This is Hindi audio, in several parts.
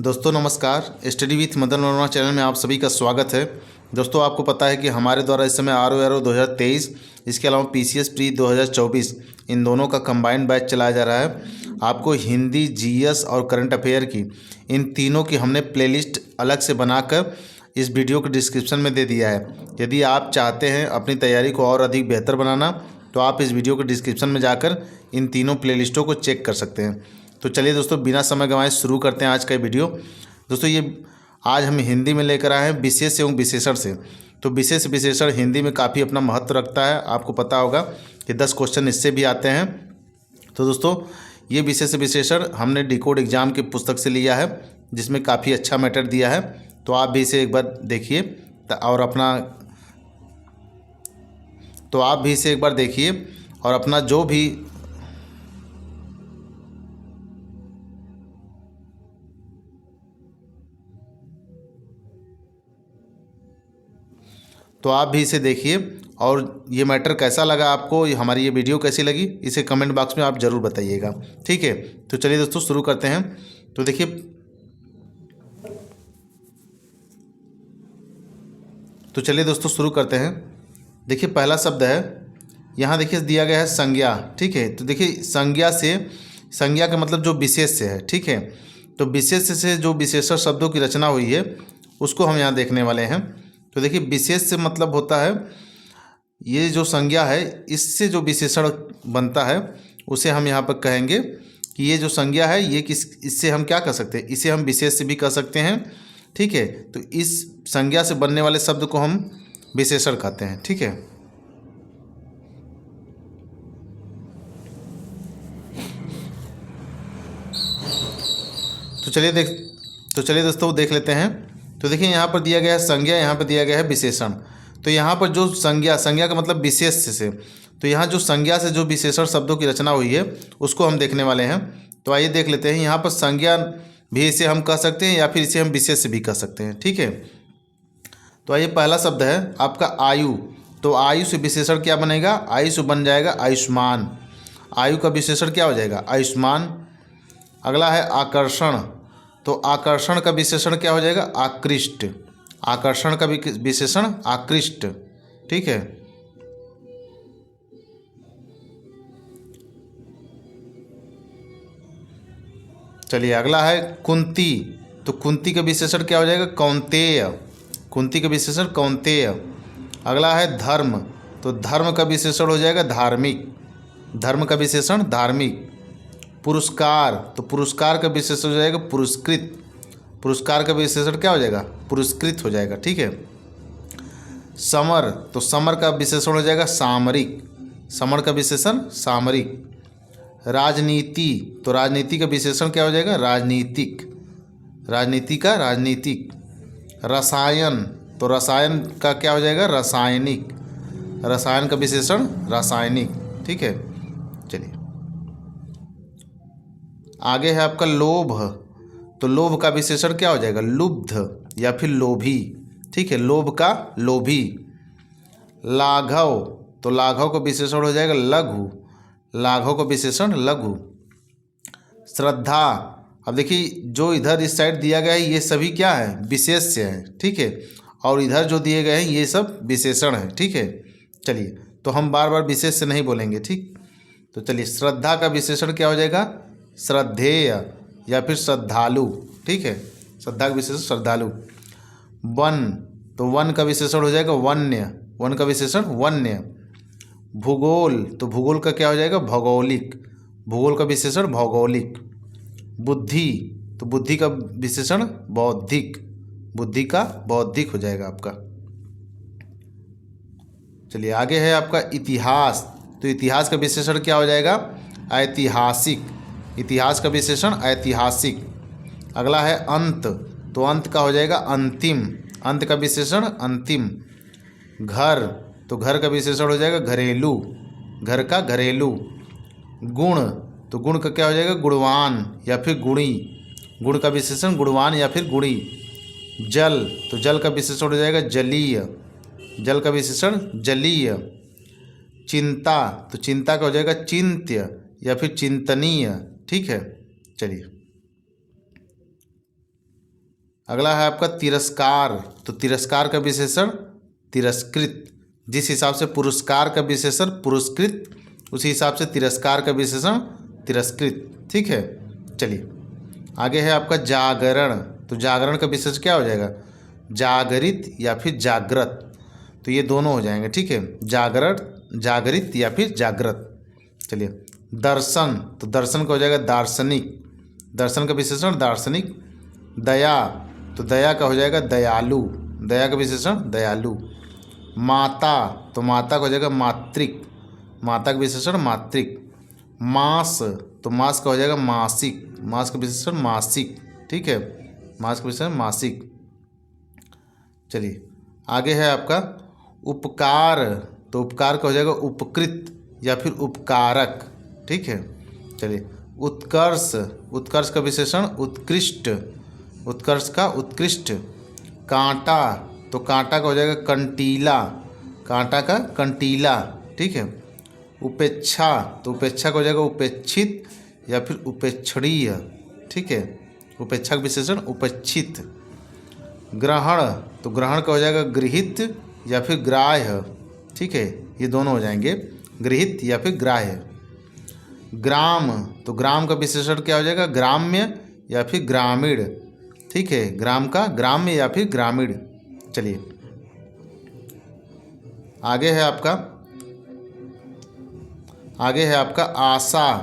दोस्तों नमस्कार। Study with Madan Verma channel में आप सभी का स्वागत है। दोस्तों आपको पता है कि हमारे द्वारा इस समय RO 2023 इसके अलावा PCS प्री 2024 इन दोनों का कंबाइंड बैच चलाया जा रहा है। आपको हिंदी, GS और करंट अफेयर की इन तीनों की हमने प्लेलिस्ट अलग से बनाकर इस वीडियो के डिस्क्रिप्शन में दे दिया है। यदि आप चाहते हैं अपनी तैयारी को और अधिक बेहतर बनाना तो आप इस वीडियो के डिस्क्रिप्शन में जाकर इन तीनों प्लेलिस्टों को चेक कर सकते हैं। तो चलिए दोस्तों बिना समय गंवाए शुरू करते हैं आज का वीडियो। दोस्तों ये आज हम हिंदी में लेकर आए हैं विशेष एवं विशेषण से। तो विशेष विशेषण हिंदी में काफ़ी अपना महत्व रखता है। आपको पता होगा कि 10 क्वेश्चन इससे भी आते हैं। तो दोस्तों ये विशेष विशेषण हमने डिकोड एग्जाम की पुस्तक से लिया है जिसमें काफ़ी अच्छा मैटर दिया है। तो आप भी इसे एक बार देखिए और अपना जो भी इसे देखिए और ये मैटर कैसा लगा आपको, हमारी ये वीडियो कैसी लगी इसे कमेंट बॉक्स में आप ज़रूर बताइएगा। ठीक है, तो चलिए दोस्तों शुरू करते हैं। तो चलिए दोस्तों शुरू करते हैं। देखिए पहला शब्द है, यहाँ देखिए दिया गया है संज्ञा। ठीक है, तो देखिए संज्ञा का मतलब जो विशेष से है। ठीक है, तो विशेष से जो विशेषण शब्दों की रचना हुई है उसको हम यहाँ देखने वाले हैं। तो देखिए विशेष से मतलब होता है ये जो संज्ञा है इससे जो विशेषण बनता है उसे हम यहाँ पर कहेंगे कि ये जो संज्ञा है ये इससे हम क्या कर सकते हैं, इसे हम विशेष से भी कह सकते हैं। ठीक है, तो इस संज्ञा से बनने वाले शब्द को हम विशेषण कहते हैं। ठीक है, तो चलिए दोस्तों देख लेते हैं। तो देखिए यहाँ पर दिया गया है संज्ञा, यहाँ पर दिया गया है विशेषण। तो यहाँ पर जो संज्ञा का मतलब विशेष से, तो यहाँ जो संज्ञा से जो विशेषण शब्दों की रचना हुई है उसको हम देखने वाले हैं। तो आइए देख लेते हैं। यहाँ पर संज्ञा भी इसे हम कह सकते हैं या फिर इसे हम विशेष से भी कह सकते हैं। ठीक है, तो आइए पहला शब्द है आपका आयु। तो आयु से विशेषण क्या बनेगा, आयु से बन जाएगा आयुष्मान। आयु का विशेषण क्या हो जाएगा, आयुष्मान। अगला है आकर्षण। तो आकर्षण का विशेषण क्या हो जाएगा, आकृष्ट। आकर्षण का विशेषण आकृष्ट। ठीक है, चलिए अगला है कुंती। तो कुंती का विशेषण क्या हो जाएगा, कौंतेय। कुंती का विशेषण कौंतेय। अगला है धर्म। तो धर्म का विशेषण हो जाएगा धार्मिक। धर्म का विशेषण धार्मिक। पुरस्कार। तो पुरस्कार का विशेषण हो जाएगा पुरस्कृत। पुरस्कार का विशेषण क्या हो जाएगा, पुरस्कृत हो जाएगा। ठीक है, समर। तो समर का विशेषण हो जाएगा सामरिक। समर का विशेषण सामरिक। राजनीति। तो राजनीति का विशेषण क्या हो जाएगा, राजनीतिक। राजनीति का राजनीतिक। रसायन। तो रसायन का क्या हो जाएगा, रासायनिक। रसायन का विशेषण रासायनिक। ठीक है, चलिए आगे है आपका लोभ। तो लोभ का विशेषण क्या हो जाएगा, लुब्ध या फिर लोभी। ठीक है, लोभ का लोभी। लाघव। तो लाघव का विशेषण हो जाएगा लघु। लाघव का विशेषण लघु। श्रद्धा। अब देखिए जो इधर इस साइड दिया गया है ये सभी क्या है, विशेष से है। ठीक है, और इधर जो दिए गए हैं ये सब विशेषण है। ठीक है, चलिए तो हम बार बार विशेष से नहीं बोलेंगे। ठीक, तो चलिए श्रद्धा का विशेषण क्या हो जाएगा, श्रद्धेय या फिर श्रद्धालु। ठीक है, श्रद्धा का विशेषण श्रद्धालु। वन। तो वन का विशेषण हो जाएगा वन्य। वन का विशेषण वन्य। भूगोल। तो भूगोल का क्या हो जाएगा, भौगोलिक। भूगोल का विशेषण भौगोलिक। बुद्धि। तो बुद्धि का विशेषण बौद्धिक। बुद्धि का बौद्धिक हो जाएगा आपका। चलिए आगे है आपका इतिहास। तो इतिहास का विशेषण क्या हो जाएगा, ऐतिहासिक। इतिहास का विशेषण ऐतिहासिक। अगला है अंत। तो अंत का हो जाएगा अंतिम। अंत का विशेषण अंतिम। घर। तो घर का विशेषण हो जाएगा घरेलू। घर का घरेलू। गुण। तो गुण का क्या हो जाएगा, गुणवान या फिर गुणी। गुण का विशेषण गुणवान या फिर गुणी। जल। तो जल का विशेषण हो जाएगा जलीय। जल का विशेषण जलीय। चिंता। तो चिंता का हो जाएगा चिंत्य या फिर चिंतनीय। ठीक है, चलिए अगला है आपका तिरस्कार। तो तिरस्कार का विशेषण तिरस्कृत। जिस हिसाब से पुरस्कार का विशेषण पुरस्कृत, उसी हिसाब से तिरस्कार का विशेषण तिरस्कृत। ठीक है, चलिए आगे है आपका जागरण। तो जागरण का विशेषण क्या हो जाएगा? जागरित या फिर जागृत। तो ये दोनों हो जाएंगे। ठीक है, जागरण, जागरित या फिर जागृत। चलिए दर्शन। तो दर्शन का हो जाएगा दार्शनिक। दर्शन का विशेषण दार्शनिक। दया। तो दया का हो जाएगा दयालु। दया का विशेषण दयालु। माता। तो माता का हो जाएगा मातृक। माता का विशेषण मातृक। मास। तो मास का हो जाएगा मासिक। मास का विशेषण मासिक। ठीक है, मास का विशेषण मासिक। चलिए आगे है आपका उपकार। तो उपकार का हो जाएगा उपकृत या फिर उपकारक। ठीक है, चलिए उत्कर्ष। उत्कर्ष का विशेषण उत्कृष्ट। उत्कर्ष का उत्कृष्ट। कांटा। तो कांटा का हो जाएगा कंटीला। कांटा का कंटीला। ठीक है, उपेक्षा। तो उपेक्षा का हो जाएगा उपेक्षित या फिर उपेक्षणीय। ठीक है, उपेक्षा का विशेषण उपेक्षित। ग्रहण। तो ग्रहण का हो जाएगा गृहीत या फिर ग्राह्य। ठीक है, ये दोनों हो जाएंगे, गृहीत या फिर ग्राह्य। ग्राम। तो ग्राम का विशेषण क्या हो जाएगा? ग्राम्य या फिर ग्रामीण। ठीक है, ग्राम का ग्राम्य या फिर ग्रामीण। चलिए आगे है आपका आशा।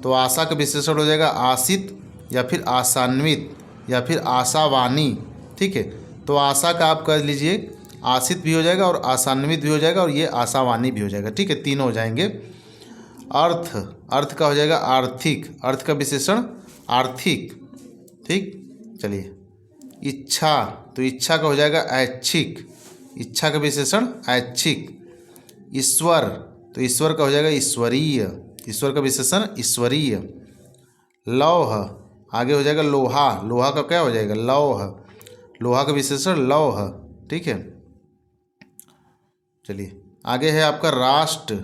तो आशा का विशेषण हो जाएगा आशित या फिर आशान्वित या फिर आशावानी। ठीक है, तो आशा का आप कर लीजिए आशित भी हो जाएगा और आशान्वित भी हो जाएगा और ये आशावानी भी हो जाएगा। ठीक है, तीनों हो जाएंगे। अर्थ। अर्थ का हो जाएगा आर्थिक। अर्थ का विशेषण आर्थिक। ठीक, चलिए इच्छा। तो इच्छा का हो जाएगा ऐच्छिक। इच्छा का विशेषण ऐच्छिक। ईश्वर। तो ईश्वर का हो जाएगा ईश्वरीय। ईश्वर का विशेषण ईश्वरीय। लौह। आगे हो जाएगा लोहा। लोहा का क्या हो जाएगा? लौह। लोहा का विशेषण लौह। ठीक है, चलिए आगे है आपका राष्ट्र।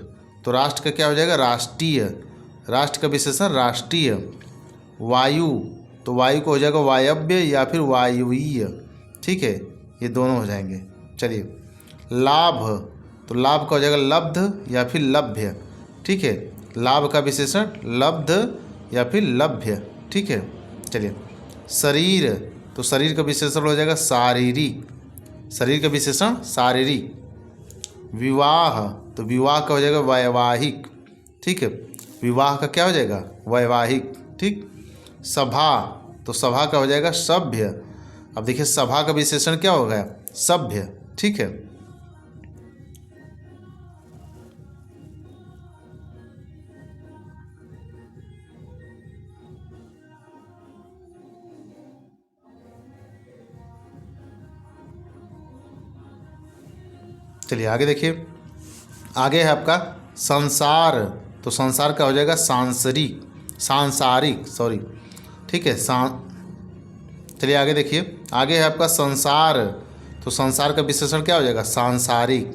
तो राष्ट्र का क्या हो जाएगा? राष्ट्रीय। राष्ट्र का विशेषण राष्ट्रीय। वायु। तो वायु को हो जाएगा वायव्य या फिर वायुवीय। ठीक है, ये दोनों हो जाएंगे। चलिए लाभ। तो लाभ का हो जाएगा लब्ध या फिर लभ्य। ठीक है, लाभ का विशेषण लब्ध या फिर लभ्य। ठीक है, चलिए शरीर। तो शरीर का विशेषण हो जाएगा शारीरिक। शरीर का विशेषण शारीरिक। विवाह। तो विवाह का हो जाएगा वैवाहिक। ठीक है, विवाह का क्या हो जाएगा? वैवाहिक। ठीक, सभा। तो सभा का हो जाएगा सभ्य। अब देखिए सभा का विशेषण क्या हो गया? सभ्य। ठीक है, चलिए आगे देखिए। आगे है आपका संसार। तो संसार का हो जाएगा सांसारिक। ठीक है, चलिए आगे देखिए। आगे है आपका संसार। तो संसार का विशेषण क्या हो जाएगा? सांसारिक।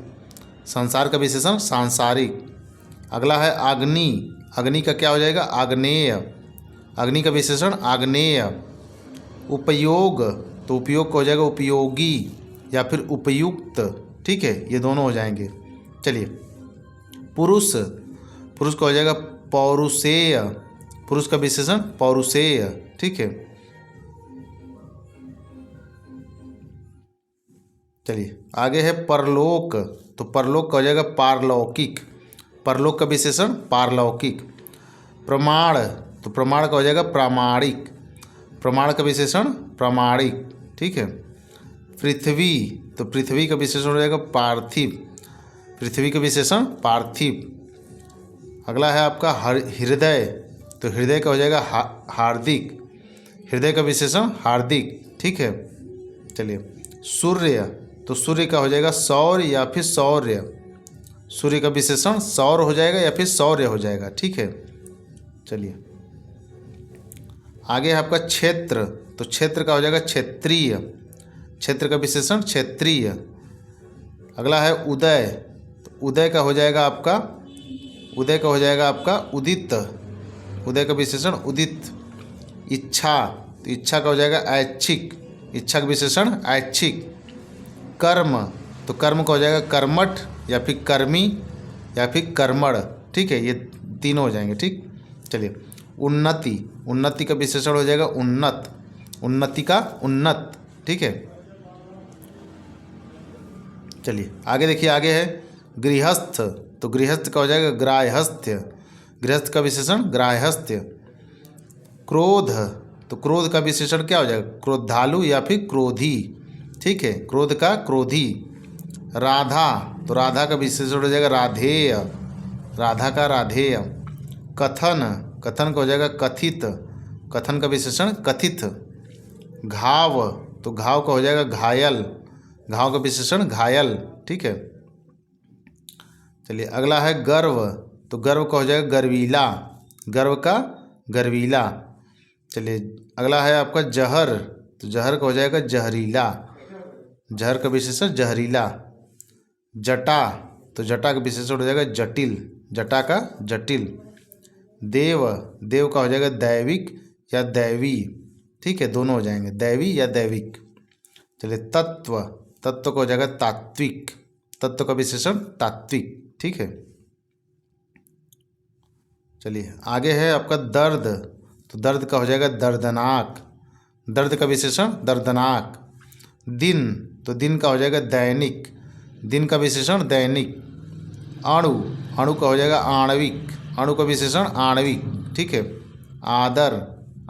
संसार का विशेषण सांसारिक। अगला है अग्नि। अग्नि का क्या हो जाएगा? आग्नेय। अग्नि का विशेषण आग्नेय। उपयोग। तो उपयोग का हो जाएगा उपयोगी या फिर उपयुक्त। ठीक है, ये दोनों हो जाएंगे। चलिए पुरुष। पुरुष का हो जाएगा पौरुषेय। पुरुष का विशेषण पौरुषेय। ठीक है, चलिए आगे है परलोक। तो परलोक का हो जाएगा पारलौकिक। परलोक का विशेषण पारलौकिक। प्रमाण। तो प्रमाण का हो जाएगा प्रामाणिक। प्रमाण का विशेषण प्रामाणिक। ठीक है, पृथ्वी। तो पृथ्वी का विशेषण हो जाएगा पार्थिव। पृथ्वी का विशेषण पार्थिव। अगला है आपका हृदय। तो हृदय का हो जाएगा हार्दिक। हृदय का विशेषण हार्दिक। ठीक है, चलिए सूर्य। तो सूर्य का हो जाएगा सौर या फिर शौर्य। सूर्य का विशेषण सौर हो जाएगा या फिर शौर्य हो जाएगा। ठीक है, चलिए आगे है आपका क्षेत्र। तो क्षेत्र का हो जाएगा क्षेत्रीय। क्षेत्र का विशेषण क्षेत्रीय। अगला है उदय। तो उदय का हो जाएगा आपका उदित। उदय का विशेषण उदित। इच्छा। तो इच्छा का हो जाएगा ऐच्छिक। इच्छा का विशेषण ऐच्छिक। कर्म, तो कर्म का हो जाएगा कर्मठ या फिर कर्मी या फिर कर्मण, ठीक है, ये तीनों हो जाएंगे। ठीक, चलिए। उन्नति, उन्नति का विशेषण हो जाएगा उन्नत, उन्नति का उन्नत, ठीक है। चलिए आगे देखिए, आगे है गृहस्थ, तो गृहस्थ का हो जाएगा ग्राह्यस्थ्य, गृहस्थ का विशेषण ग्राह्यस्थ्य। क्रोध, तो क्रोध का विशेषण क्या हो जाएगा क्रोधालु या फिर क्रोधी, ठीक है, क्रोध का क्रोधी। राधा, तो राधा का विशेषण हो जाएगा राधेय, राधा का राधेय। कथन, कथन का हो जाएगा कथित, कथन का विशेषण कथित। घाव, तो घाव का हो जाएगा घायल, घाव का विशेषण घायल, ठीक है। चलिए अगला है गर्व, तो गर्व का हो जाएगा गर्वीला, गर्व का गर्वीला। चलिए अगला है आपका जहर, तो जहर का हो जाएगा जहरीला, जहर का विशेषण जहरीला। जटा, तो जटा का विशेषण हो जाएगा जटिल, जटा का जटिल। देव, देव का हो जाएगा दैविक या दैवी, ठीक है, दोनों हो जाएंगे, दैवी या दैविक। चलिए तत्व, तत्व का हो जाएगा तात्विक, तत्व का विशेषण तात्विक, ठीक है। चलिए आगे है आपका दर्द, तो दर्द का हो जाएगा दर्दनाक, दर्द का विशेषण दर्दनाक। दिन, तो दिन का हो जाएगा दैनिक, दिन का विशेषण दैनिक। अणु, अणु का हो जाएगा आणविक, अणु का विशेषण आणविक, ठीक है। आदर,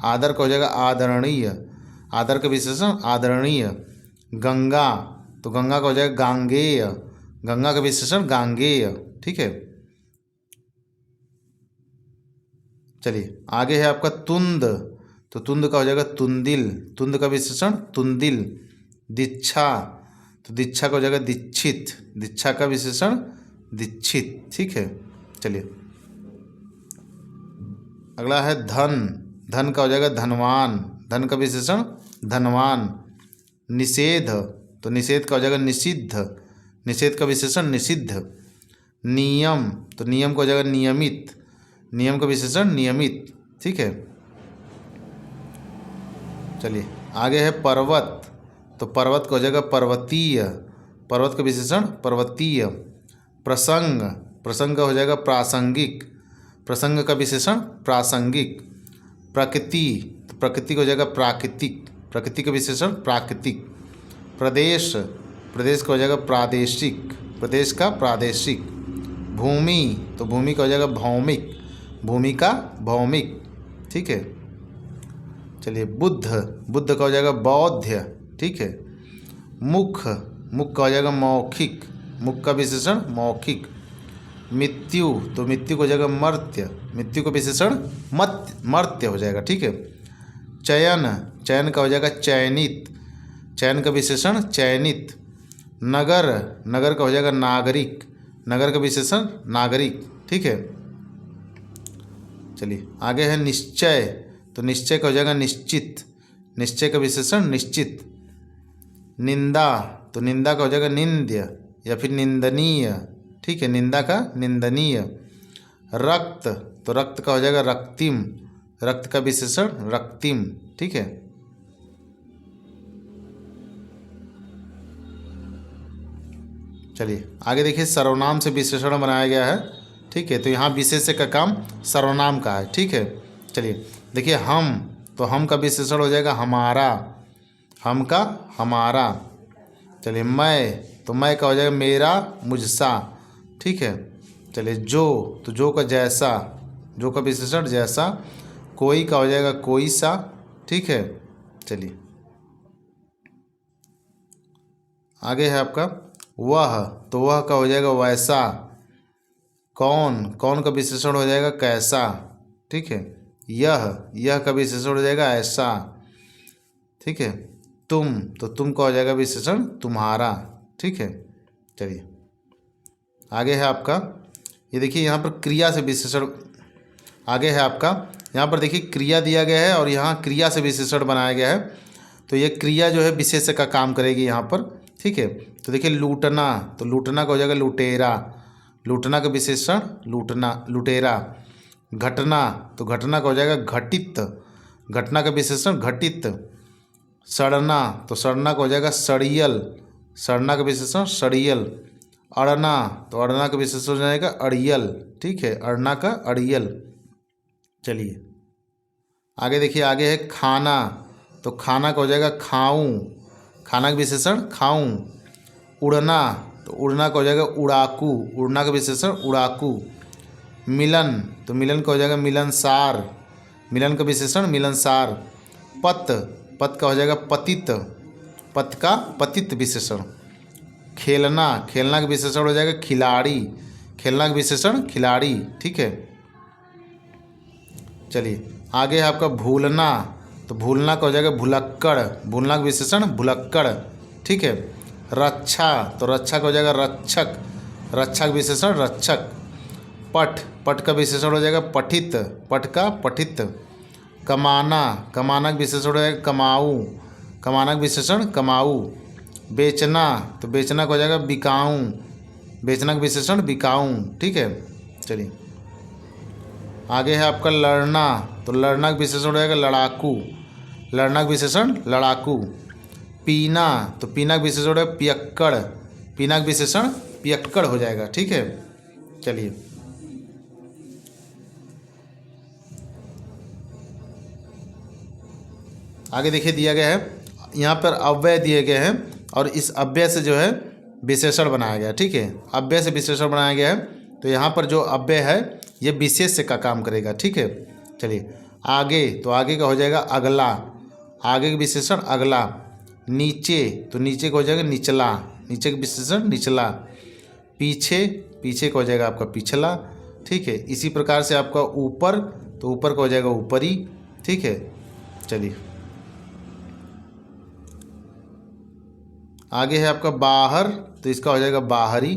आदर का हो जाएगा आदरणीय, आदर का विशेषण आदरणीय। गंगा, तो गंगा का हो जाएगा गांगेय, गंगा का विशेषण गांगेय, ठीक है। चलिए आगे है आपका तुंद, तो तुंद का हो जाएगा तुंदिल, तुंद का विशेषण तुंदिल। दीक्षा, तो दीक्षा का हो जाएगा दीक्षित, दीक्षा का विशेषण दीक्षित, ठीक है। चलिए अगला है धन, धन का हो जाएगा धनवान, धन का विशेषण धनवान। निषेध, तो निषेध का हो जाएगा निषिद्ध, निषेध का विशेषण निषिद्ध। नियम, तो नियम का हो जाएगा नियमित, नियम का विशेषण नियमित, ठीक है। चलिए आगे है पर्वत, तो पर्वत का हो जाएगा पर्वतीय, पर्वत का विशेषण पर्वतीय। प्रसंग, प्रसंग का हो जाएगा प्रासंगिक, प्रसंग का विशेषण प्रासंगिक। प्रकृति, तो प्रकृति का हो जाएगा प्राकृतिक, प्रकृति का विशेषण प्राकृतिक। प्रदेश, प्रदेश का हो जाएगा प्रादेशिक, प्रदेश का प्रादेशिक। भूमि, तो भूमि का हो जाएगा भौमिक, भूमि का भौमिक, ठीक है। चलिए बुद्ध, बुद्ध का हो जाएगा बौद्ध, ठीक है। मुख, मुख का हो जाएगा मौखिक, मुख का विशेषण मौखिक। मृत्यु, तो मृत्यु को हो जाएगा मर्त्य, मृत्यु का विशेषण मर्त्य हो जाएगा, ठीक है। चयन, चयन का हो जाएगा चयनित, चयन का विशेषण चयनित। नगर, नगर का हो जाएगा नागरिक, नगर का विशेषण नागरिक, ठीक है। चलिए आगे है निश्चय, तो निश्चय का हो जाएगा निश्चित, निश्चय का विशेषण निश्चित। निंदा, तो निंदा का हो जाएगा निंद्य या फिर निंदनीय, ठीक है, निंदा का निंदनीय। रक्त, तो रक्त का हो जाएगा रक्तिम, रक्त का विशेषण रक्तिम, ठीक है। चलिए आगे देखिए, सर्वनाम से विशेषण बनाया गया है, ठीक है, तो यहाँ विशेष्य का काम सर्वनाम का है, ठीक है। चलिए देखिए हम, तो हम का विशेषण हो जाएगा हमारा, हम का हमारा। चलिए मैं, तो मैं का हो जाएगा मेरा मुझसा, ठीक है। चलिए जो, तो जो का जैसा, जो का विशेषण जैसा। कोई का हो जाएगा कोई सा, ठीक है। चलिए आगे है आपका वह, तो वह का हो जाएगा वैसा। कौन, कौन का विशेषण हो जाएगा कैसा, ठीक है। यह का विशेषण हो जाएगा ऐसा, ठीक है। तुम, तो तुम का हो जाएगा विशेषण तुम्हारा, ठीक है। चलिए आगे है आपका, ये देखिए यहाँ पर क्रिया से विशेषण, आगे है आपका यहाँ पर देखिए क्रिया दिया गया है और यहाँ क्रिया से विशेषण बनाया गया है। तो ये क्रिया जो है विशेष्य का काम करेगी यहाँ पर, ठीक है। तो देखिए लूटना, तो लूटना का हो जाएगा लुटेरा, लूटना का विशेषण लूटना लुटेरा। घटना, तो घटना का हो जाएगा घटित, घटना का विशेषण घटित। सड़ना, तो सड़ना का हो जाएगा सड़ियल, सड़ना का विशेषण सड़ियल। अड़ना, तो अड़ना का विशेषण हो जाएगा अड़ियल, ठीक है, अड़ना का अड़ियल। चलिए आगे देखिए, आगे है खाना, तो खाना का हो जाएगा खाऊं, खाना का विशेषण खाऊं। उड़ना, तो उड़ना का हो जाएगा उड़ाकू, उड़ना का विशेषण उड़ाकू। मिलन, तो मिलन का हो जाएगा मिलनसार, मिलन का विशेषण मिलनसार। पत, पत का हो जाएगा पतित, पत का पतित विशेषण। खेलना, खेलना का विशेषण हो जाएगा खिलाड़ी, खेलना का विशेषण खिलाड़ी, ठीक है। चलिए आगे है आपका भूलना, तो भूलना का हो जाएगा भुलक्कड़, भूलना का विशेषण भुलक्कड़, ठीक है। रक्षा, तो रक्षा का हो जाएगा रक्षक, रक्षा का विशेषण रक्षक। पठ, पठ का विशेषण हो जाएगा पठित, पठ का पठित। कमाना, कमाना का विशेषण हो जाएगा कमाऊ, कमाना का विशेषण कमाऊ। बेचना, तो बेचना का हो जाएगा बिकाऊं, बेचना का विशेषण बिकाऊं, ठीक है। चलिए आगे है आपका लड़ना, तो लड़ना का विशेषण हो जाएगा लड़ाकू, लड़ना का विशेषण लड़ाकू। पीना, तो पीना का विशेषण हो जाएगा पियक्कड़, पीना का विशेषण पियक्कड़ हो जाएगा, ठीक है। चलिए आगे देखिए, दिया गया है यहाँ पर अव्यय दिए गए हैं और इस अव्यय से जो है विशेषण बनाया गया है, ठीक है। अव्यय से विशेषण बनाया गया है, तो यहाँ पर जो अव्यय है ये विशेष का काम करेगा, ठीक है। चलिए आगे, तो आगे का हो जाएगा अगला, आगे का विशेषण अगला। नीचे, तो नीचे का हो जाएगा निचला, नीचे का विशेषण निचला। पीछे, पीछे का हो जाएगा आपका पिछला, ठीक है। इसी प्रकार से आपका ऊपर, तो ऊपर का हो जाएगा ऊपरी, ठीक है। चलिए आगे है आपका बाहर, तो इसका हो जाएगा बाहरी,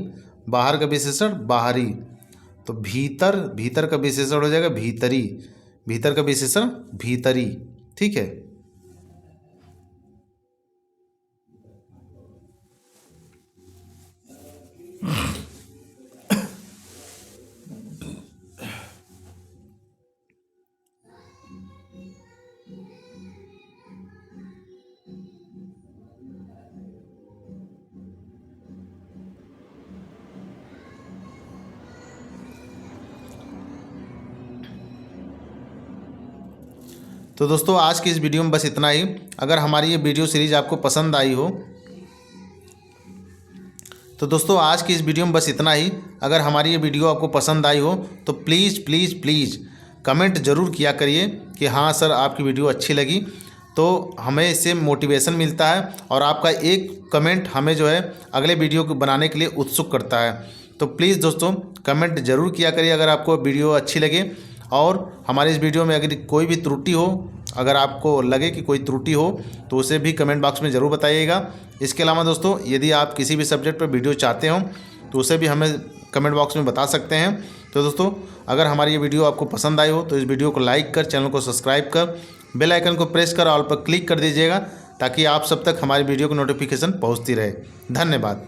बाहर का विशेषण बाहरी। तो भीतर, भीतर का विशेषण हो जाएगा भीतरी, भीतर का विशेषण भीतरी, ठीक है। तो दोस्तों आज की इस वीडियो में बस इतना ही। अगर हमारी ये वीडियो सीरीज आपको पसंद आई हो, तो दोस्तों आज की इस वीडियो में बस इतना ही। अगर हमारी ये वीडियो आपको पसंद आई हो तो प्लीज़ प्लीज़ प्लीज़ कमेंट ज़रूर किया करिए कि हाँ सर आपकी वीडियो अच्छी लगी, तो हमें इससे मोटिवेशन मिलता है और आपका एक कमेंट हमें जो है अगले वीडियो को बनाने के लिए उत्सुक करता है। तो प्लीज़ दोस्तों कमेंट ज़रूर किया करिए अगर आपको वीडियो अच्छी लगे, और हमारे इस वीडियो में अगर कोई भी त्रुटि हो, अगर आपको लगे कि कोई त्रुटि हो तो उसे भी कमेंट बॉक्स में ज़रूर बताइएगा। इसके अलावा दोस्तों यदि आप किसी भी सब्जेक्ट पर वीडियो चाहते हो तो उसे भी हमें कमेंट बॉक्स में बता सकते हैं। तो दोस्तों अगर हमारी ये वीडियो आपको पसंद आई हो तो इस वीडियो को लाइक कर, चैनल को सब्सक्राइब कर, बेल आइकन को प्रेस कर ऑल पर क्लिक कर दीजिएगा, ताकि आप सब तक हमारी वीडियो की नोटिफिकेशन पहुँचती रहे। धन्यवाद।